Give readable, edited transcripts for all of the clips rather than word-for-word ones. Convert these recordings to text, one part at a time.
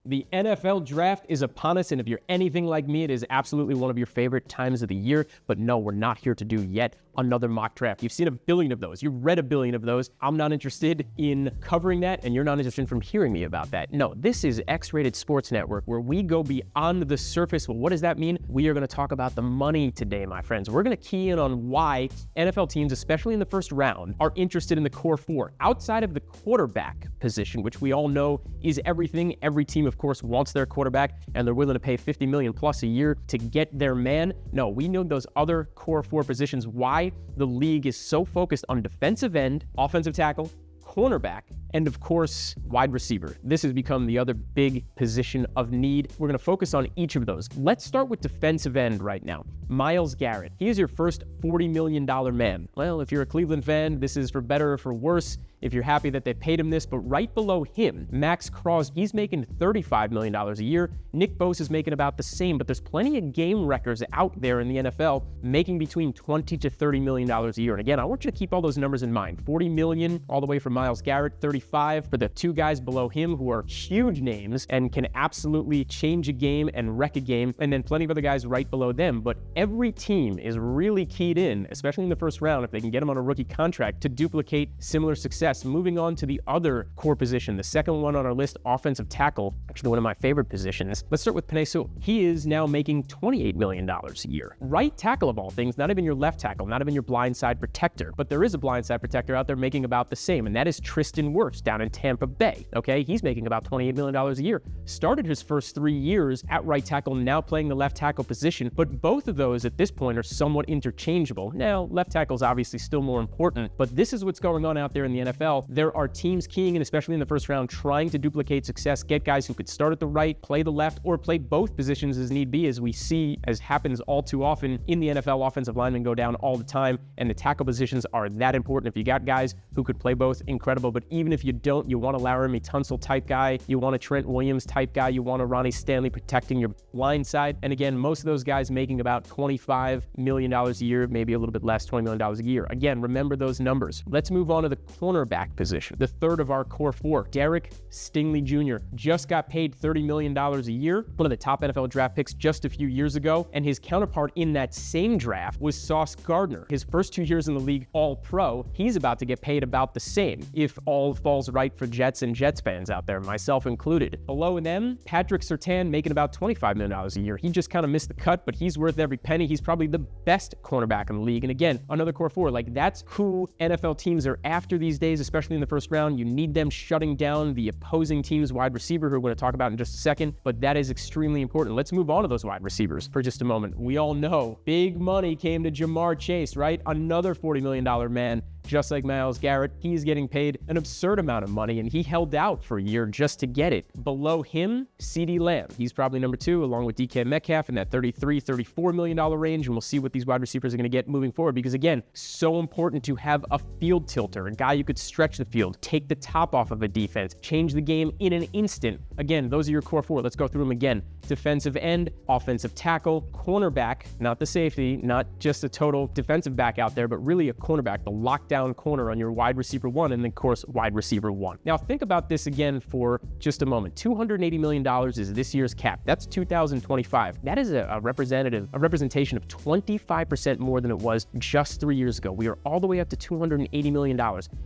The NFL draft is upon us, and if you're anything like me, it is absolutely one of your favorite times of the year. But no, we're not here to do yet another mock draft. You've seen a billion of those. You've read a billion of those. I'm not interested in covering that, and you're not interested in hearing me about that. No, this is X-Rated Sports Network, where we go beyond the surface. Well, what does that mean? We are going to talk about the money today, my friends. We're going to key in on why NFL teams, especially in the first round, are interested in the core four. Outside of the quarterback position, which we all know is everything. Every team, of course, wants their quarterback, and they're willing to pay $50 million plus a year to get their man. No, we know those other core four positions, why the league is so focused on defensive end, offensive tackle, cornerback, and of course, wide receiver. This has become the other big position of need. We're going to focus on each of those. Let's start with defensive end right now. Myles Garrett. He is your first $40 million man. Well, if you're a Cleveland fan, this is for better or for worse. If you're happy that they paid him this, but right below him, Max Crosby, he's making $35 million a year. Nick Bosa is making about the same, but there's plenty of game records out there in the NFL making between $20 to $30 million a year. And again, I want you to keep all those numbers in mind. $40 million all the way for Myles Garrett, 35 for the two guys below him who are huge names and can absolutely change a game and wreck a game, and then plenty of other guys right below them. But every team is really keyed in, especially in the first round, if they can get him on a rookie contract, to duplicate similar success. Moving on to the other core position, the second one on our list, offensive tackle, actually one of my favorite positions. Let's start with Penei Sewell. He is now making $28 million a year. Right tackle of all things, not even your left tackle, not even your blindside protector, but there is a blindside protector out there making about the same, and that is Tristan Wirfs down in Tampa Bay. Okay, he's making about $28 million a year. Started his first 3 years at right tackle, now playing the left tackle position, but both of those at this point are somewhat interchangeable. Now, left tackle is obviously still more important, but this is what's going on out there in the NFL. There are teams keying in, especially in the first round, trying to duplicate success, get guys who could start at the right, play the left, or play both positions as need be, as we see, as happens all too often in the NFL. Offensive linemen go down all the time, and the tackle positions are that important. If you got guys who could play both, incredible, but even if you don't, you want a Laramie Tunsil type guy, you want a Trent Williams type guy, you want a Ronnie Stanley protecting your blind side, and again, most of those guys making about $25 million a year, maybe a little bit less, $20 million a year. Again, remember those numbers. Let's move on to the cornerback position, the third of our core four. Derek Stingley Jr. just got paid $30 million a year, one of the top NFL draft picks just a few years ago, and his counterpart in that same draft was Sauce Gardner. His first 2 years in the league, all pro. He's about to get paid about the same, if all falls right for Jets and Jets fans out there, myself included. Below them, Patrick Surtain making about $25 million a year. He just kind of missed the cut, but he's worth every penny. He's probably the best cornerback in the league. And again, another core four. Like, that's who NFL teams are after these days, especially in the first round. You need them shutting down the opposing team's wide receiver, who we're going to talk about in just a second, but that is extremely important. Let's move on to those wide receivers for just a moment. We all know big money came to Jamar Chase, right? Another $40 million man. Just like Myles Garrett, he's getting paid an absurd amount of money, and he held out for a year just to get it. Below him, CeeDee Lamb. He's probably number two, along with DK Metcalf in that $33, $34 million range, and we'll see what these wide receivers are going to get moving forward, because again, so important to have a field tilter, a guy you could stretch the field, take the top off of a defense, change the game in an instant. Again, those are your core four. Let's go through them again. Defensive end, offensive tackle, cornerback, not the safety, not just a total defensive back out there, but really a cornerback, the lockdown corner on your wide receiver one, and then of course wide receiver one. Now think about this again for just a moment. $280 million is this year's cap. That's 2025. That is a representation of 25% more than it was just 3 years ago. We are all the way up to $280 million.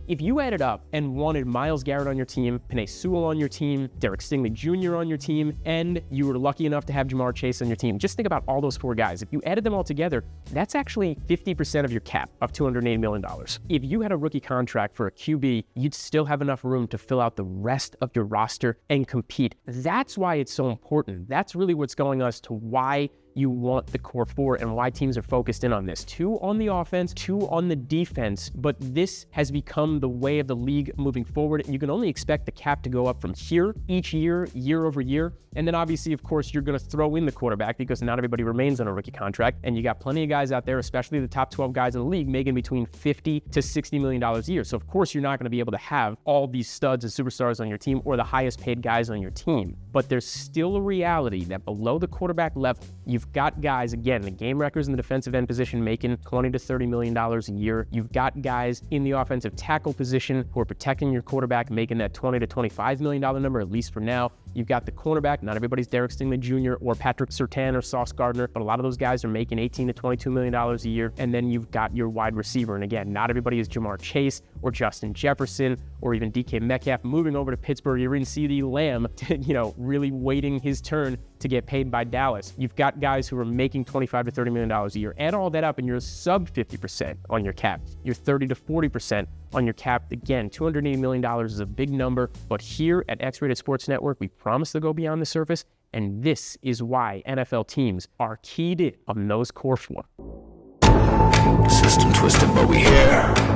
If you added up and wanted Myles Garrett on your team, Penei Sewell on your team, Derek Stingley Jr. on your team, and you were lucky enough to have Jamar Chase on your team, just think about all those four guys. If you added them all together, that's actually 50% of your cap of $280 million. If you had a rookie contract for a QB, you'd still have enough room to fill out the rest of your roster and compete. That's why it's so important. That's really what's going on as to why you want the core four and why teams are focused in on this. 2 on the offense, 2 on the defense, but this has become the way of the league moving forward, and you can only expect the cap to go up from here each year, year over year. And then obviously, of course, you're going to throw in the quarterback, because not everybody remains on a rookie contract, and you got plenty of guys out there, especially the top 12 guys in the league, making between $50 to $60 million a year. So of course, you're not going to be able to have all these studs and superstars on your team, or the highest paid guys on your team. But there's still a reality that below the quarterback level, you've got guys, again, the game records in the defensive end position making $20 to $30 million a year. You've got guys in the offensive tackle position who are protecting your quarterback, making that $20 to $25 million number, at least for now. You've got the cornerback. Not everybody's Derek Stingley Jr. or Patrick Surtain or Sauce Gardner, but a lot of those guys are making $18 to $22 million a year. And then you've got your wide receiver. And again, not everybody is Jamar Chase or Justin Jefferson or even DK Metcalf. Moving over to Pittsburgh, you're in CeeDee Lamb, really waiting his turn to get paid by Dallas. You've got guys who are making $25 to $30 million a year. Add all that up and you're sub 50% on your cap. You're 30 to 40% on your cap. Again, $280 million is a big number, but here at X-Rated Sports Network, we promise to go beyond the surface, and this is why NFL teams are keyed in on those core four. System twisted, but we here.